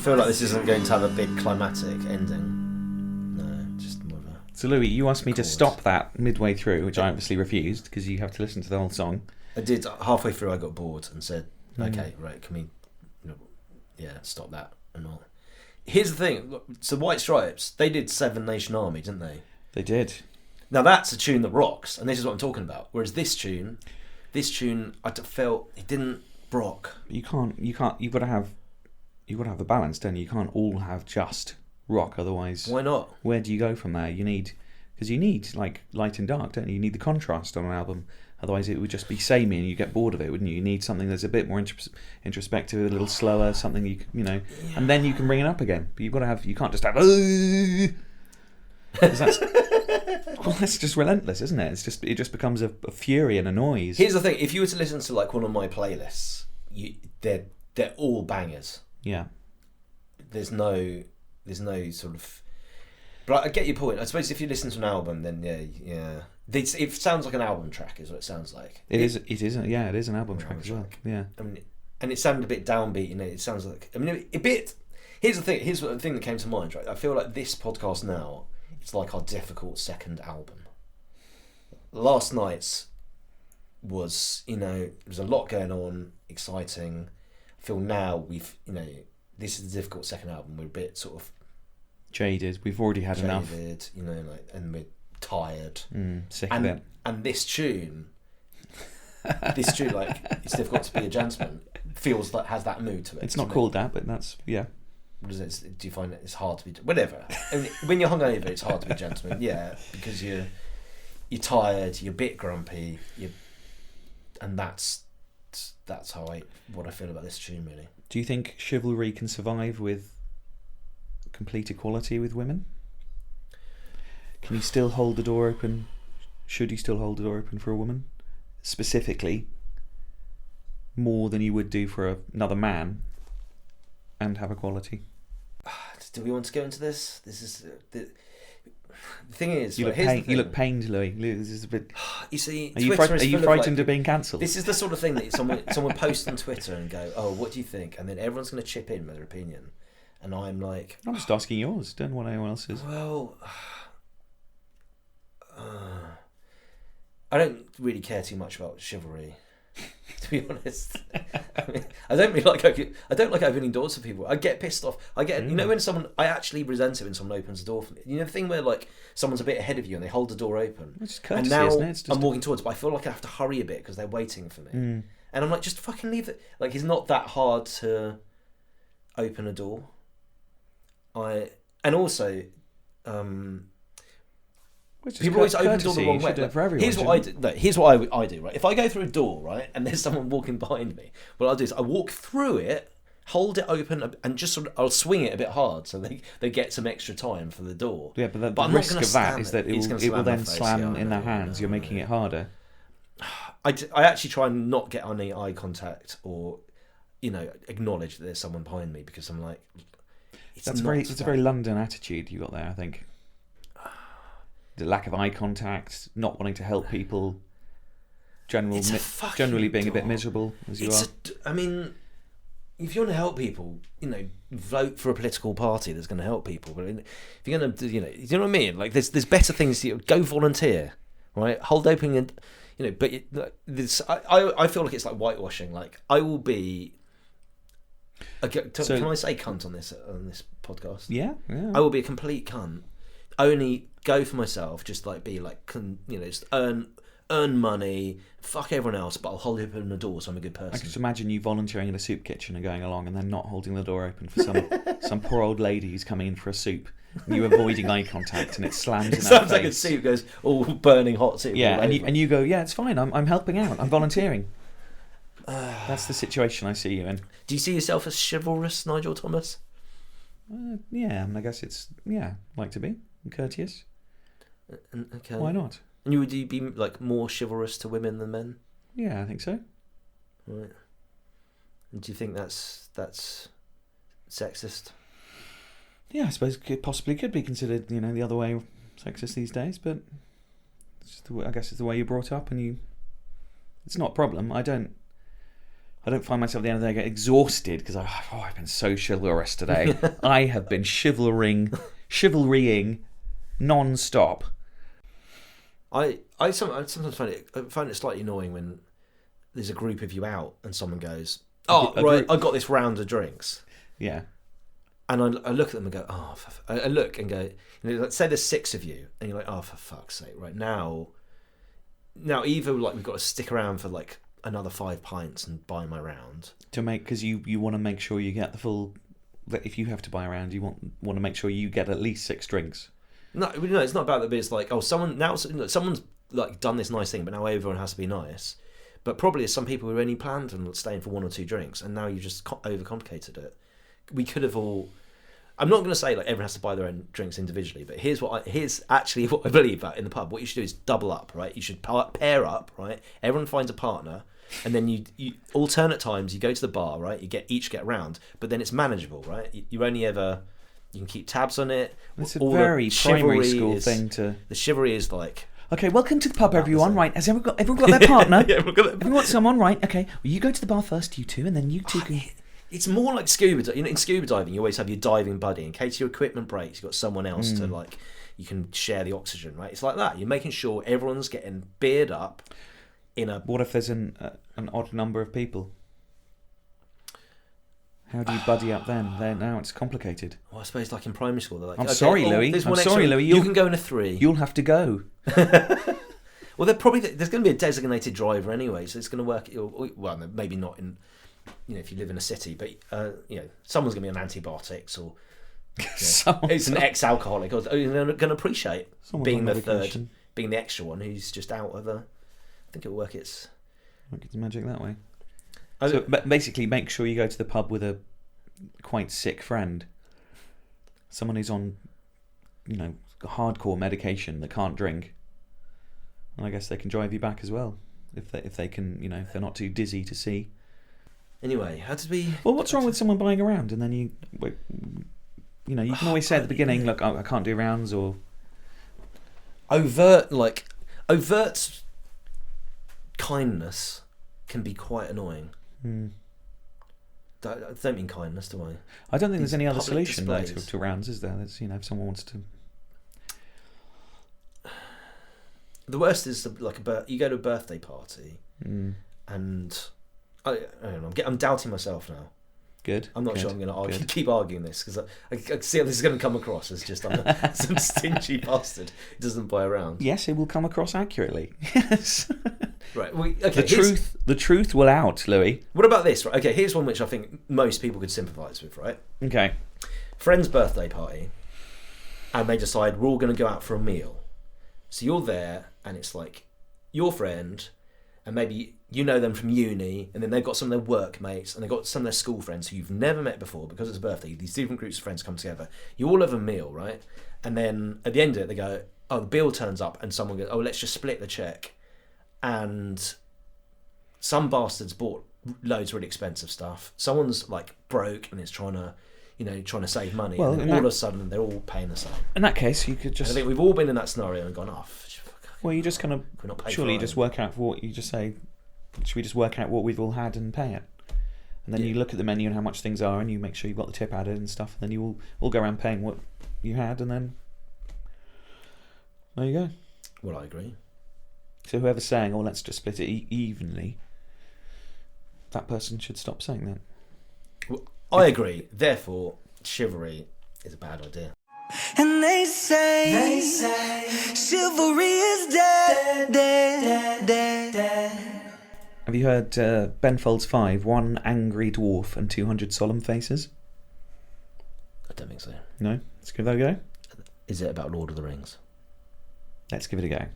feel like this isn't going to have a big climatic ending. No, just more of a... So Louis, you asked me to chord. stop that midway through, which I obviously refused because you have to listen to the whole song. I did. Halfway through I got bored and said, okay, right, can we stop that and all. Here's the thing, so White Stripes, they did Seven Nation Army, didn't they? They did. Now that's a tune that rocks, and this is what I'm talking about. Whereas this tune I felt it didn't rock. You can't. You've got to have a balance, don't you? You can't all have just rock, otherwise. Why not? Where do you go from there? You need like light and dark, don't you? You need the contrast on an album. Otherwise, it would just be samey, and you get bored of it, wouldn't you? You need something that's a bit more introspective, a little slower, something and then you can bring it up again. But you've got to have. You can't just have. That's just relentless, isn't it? It just becomes a fury and a noise. Here's the thing: if you were to listen to like one of my playlists, they're all bangers. Yeah. There's no sort of. But I get your point. I suppose if you listen to an album, then yeah. It sounds like an album track, is what it sounds like. It is an album track as well. Yeah. I mean, and it sounded a bit downbeat, It sounds like, a bit. Here's the thing. Here's the thing that came to mind. Right, I feel like this podcast now, it's like our difficult second album. Last night's was, there was a lot going on, exciting. I feel now this is the difficult second album. We're a bit sort of jaded. We've already had enough. And we're tired. Sick of it. And this tune, like, it's difficult to be a gentleman, feels like has that mood to it. It's not called that, but that's yeah. What is it? Do you find it's hard to be whatever? I mean, when you're hungover, it's hard to be a gentleman. Yeah, because you're tired, you're a bit grumpy, and that's what I feel about this tune, really. Do you think chivalry can survive with complete equality with women? Can you still hold the door open? Should you still hold the door open for a woman? Specifically, more than you would do for another man, and have equality? Do we want to go into this? This is the thing is. You look pained, Louis. This is a bit. You see, are you frightened of being cancelled? This is the sort of thing that someone posts on Twitter and go, "Oh, what do you think?" And then everyone's going to chip in with their opinion, and I'm like, I'm just asking yours. Don't know what anyone else is. Well, I don't really care too much about chivalry, to be honest. I don't like opening doors for people. I get pissed off. When someone, I actually resent it when someone opens a door for me. The thing where like someone's a bit ahead of you and they hold the door open. It's courtesy, and now isn't it? It's just I'm walking towards, but I feel like I have to hurry a bit because they're waiting for me. And I'm like, just fucking leave it. Like, it's not that hard to open a door. People always open the door the wrong way. Here's what I do. No, here's what I do. Right, if I go through a door, right, and there's someone walking behind me, what I'll do is I walk through it, hold it open, and just I'll swing it a bit hard so they get some extra time for the door. Yeah, but the risk of that is that it will then slam in their hands. You're making it harder. I actually try and not get any eye contact or, acknowledge that there's someone behind me, because I'm like, it's a very London attitude you got there, I think. The lack of eye contact, not wanting to help people, generally being a bit miserable as you are. I mean, if you want to help people, vote for a political party that's going to help people. But if you're going to, you know what I mean? Like, there's better things. Go volunteer, right? Hold open, and But I feel like it's like whitewashing. Like, I will be. Can I say cunt on this podcast? Yeah. I will be a complete cunt. Only go for myself, just like be like, just earn money, fuck everyone else, but I'll hold open the door, so I'm a good person. I can just imagine you volunteering in a soup kitchen and going along and then not holding the door open for some poor old lady who's coming in for a soup, and you avoiding eye contact, and it slams in her face. It sounds like a soup goes all burning hot soup. Yeah, and you go, yeah, it's fine, I'm helping out, I'm volunteering. That's the situation I see you in. Do you see yourself as chivalrous, Nigel Thomas? Yeah, I guess like to be. Courteous. Okay. Why not? And would you be like more chivalrous to women than men? Yeah, I think so. Right. And do you think that's sexist? Yeah, I suppose it possibly could be considered, the other way sexist these days. But I guess it's the way you're brought up, and it's not a problem. I don't I don't find myself at the end of the day get exhausted because I've been so chivalrous today. I have been chivalrying non-stop. I sometimes find it slightly annoying when there's a group of you out and someone goes, "Oh, right, I got this round of drinks." Yeah. And I look at them and go, "Oh," I look and go, let's say there's 6 of you, and you're like, "Oh, for fuck's sake!" Right now either like we've got to stick around for like another 5 pints and buy my round because you want to make sure you get the full. That if you have to buy a round, you want to make sure you get at least 6 drinks. No, it's not about that. But it's like, someone's like done this nice thing, but now everyone has to be nice. But probably there's some people who only planned on staying for 1 or 2 drinks, and now you've just overcomplicated it. We could have all. I'm not going to say like everyone has to buy their own drinks individually, but here's actually what I believe about in the pub. What you should do is double up, right? You should pair up, right? Everyone finds a partner, and then you alternate times. You go to the bar, right? You each get round, but then it's manageable, right? You only ever. You can keep tabs on it. It's a very primary school thing to. The chivalry is like. Okay, welcome to the pub, everyone. Right, has everyone got their partner? Yeah, everyone got someone, right? Okay, well, you go to the bar first, you two, and then you two can. It's more like scuba. In scuba diving, you always have your diving buddy in case your equipment breaks. You've got someone else to like. You can share the oxygen, right? It's like that. You're making sure everyone's getting beered up. What if there's an odd number of people? How do you buddy up then? Now it's complicated. Well, I suppose like in primary school, they're like, I'm sorry, Louis. You can go in a 3. You'll have to go. Well, there's going to be a designated driver anyway, so it's going to work. Well, maybe not in, if you live in a city, but someone's going to be on antibiotics or it's an ex-alcoholic. Or they're going to appreciate being the third, being the extra one who's just out of the. I think it'll work its magic that way. So basically, make sure you go to the pub with a quite sick friend, someone who's on, hardcore medication that can't drink, and I guess they can drive you back as well if they can, if they're not too dizzy to see. Anyway, how did we? Well, what's wrong with someone buying a round and then you can always say at the beginning, look, I can't do rounds, or overt kindness can be quite annoying. I don't mean kindness, do I? I don't think there's any other solution to rounds, is there? There's, if someone wants to. The worst is you go to a birthday party, and I don't know. I'm doubting myself now. Good. I'm not sure I'm going to keep arguing this because I see how this is going to come across as just I'm some stingy bastard who doesn't buy a round. Yes, it will come across accurately. Yes. Right. Okay. The truth will out, Louis. What about this? Right. Okay. Here's one which I think most people could sympathise with. Right. Okay. Friend's birthday party, and they decide we're all going to go out for a meal. So you're there, and it's like your friend, and maybe you know them from uni, and then they've got some of their work mates, and they've got some of their school friends who you've never met before because it's a birthday. These different groups of friends come together. You all have a meal, right? And then at the end of it, they go, "Oh, the bill turns up," and someone goes, "Oh, let's just split the check." And some bastards bought loads of really expensive stuff. Someone's like broke and is trying to save money. Well, and then all of a sudden they're all paying the same. In that case, you could just. I think we've all been in that scenario and gone off. Well, you just kind of surely just work out what you just say. Should we just work out what we've all had and pay it? And then you look at the menu and how much things are, and you make sure you've got the tip added and stuff. And then you all go around paying what you had, and then there you go. Well, I agree. So whoever's saying, "Oh, let's just split it evenly," that person should stop saying that. Well, I agree. Therefore, chivalry is a bad idea. And they say chivalry is dead. Have you heard Ben Folds 5, 1 Angry Dwarf and 200 Solemn Faces? I don't think so. No? Let's give that a go. Is it about Lord of the Rings? Let's give it a go.